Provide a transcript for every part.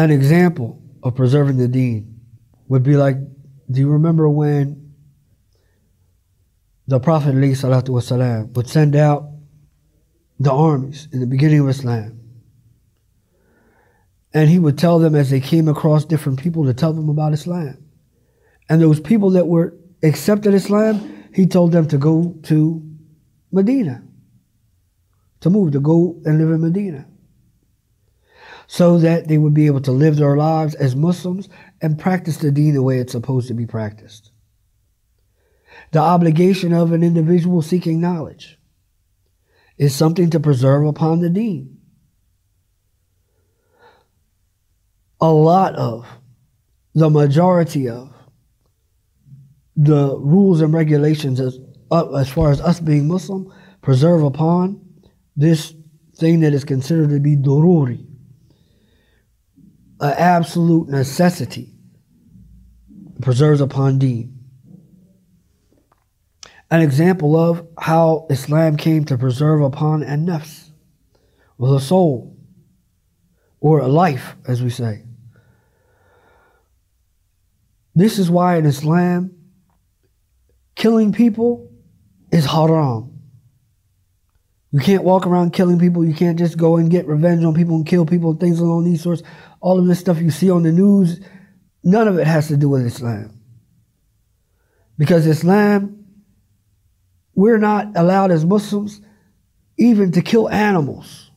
An example of preserving the Deen would be like, do you remember when the Prophet ﷺ would send out the armies in the beginning of Islam? And he would tell them as they came across different people to tell them about Islam. And those people that were accepted Islam, he told them to go to Medina, to move, to go and live in Medina, so that they would be able to live their lives as Muslims and practice the Deen the way it's supposed to be practiced. The obligation of an individual seeking knowledge is something to preserve upon the Deen. A lot of, the majority of the rules and regulations as far as us being Muslim preserve upon this thing that is considered to be dururi, an absolute necessity, preserves upon Deen. An example of how Islam came to preserve upon an-nafs, or the soul, or a life, as we say. This is why in Islam, killing people is haram. You can't walk around killing people. You can't just go and get revenge on people and kill people and things along these sorts. All of this stuff you see on the news, none of it has to do with Islam. Because Islam, we're not allowed as Muslims even to kill animals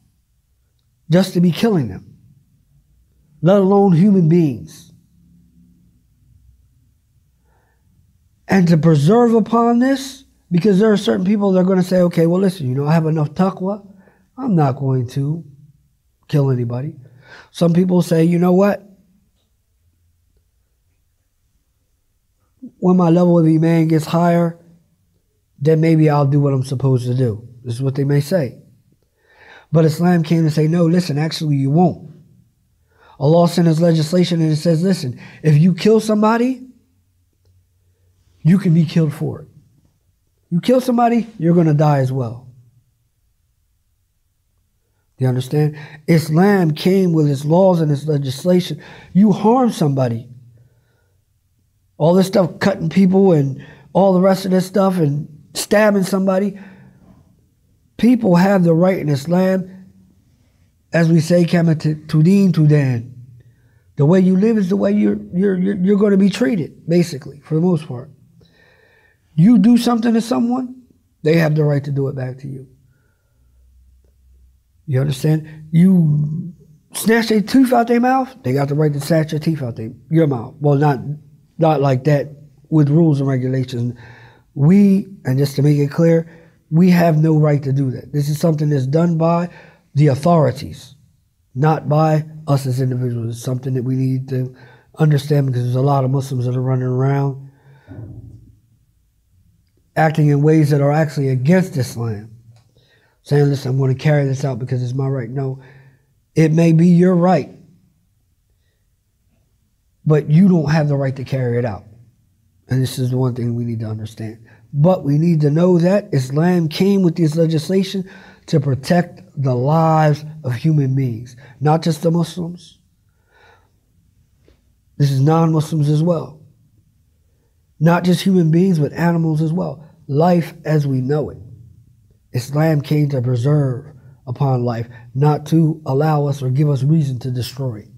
just to be killing them, let alone human beings. And to preserve upon this, because there are certain people that are going to say, okay, well listen, I have enough taqwa, I'm not going to kill anybody. Some people say, you know what? When my level of Iman gets higher, then maybe I'll do what I'm supposed to do. This is what they may say. But Islam came to say, no, listen, actually you won't. Allah sent His legislation and it says, listen, if you kill somebody, you can be killed for it. You kill somebody, you're going to die as well. Do you understand? Islam came with its laws and its legislation. You harm somebody, all this stuff, cutting people and all the rest of this stuff and stabbing somebody. People have the right in Islam, as we say, kama tudeen tudan. The way you live is the way you're going to be treated, basically, for the most part. You do something to someone, they have the right to do it back to you. You understand? You snatch their tooth out their mouth, they got the right to snatch your teeth out your mouth. Well, not like that, with rules and regulations. And just to make it clear, we have no right to do that. This is something that's done by the authorities, not by us as individuals. It's something that we need to understand, because there's a lot of Muslims that are running around acting in ways that are actually against Islam. Saying, listen, I'm going to carry this out because it's my right. No, it may be your right, but you don't have the right to carry it out. And this is the one thing we need to understand. But we need to know that Islam came with this legislation to protect the lives of human beings, not just the Muslims. This is non-Muslims as well. Not just human beings, but animals as well. Life as we know it. Islam came to preserve upon life, not to allow us or give us reason to destroy it.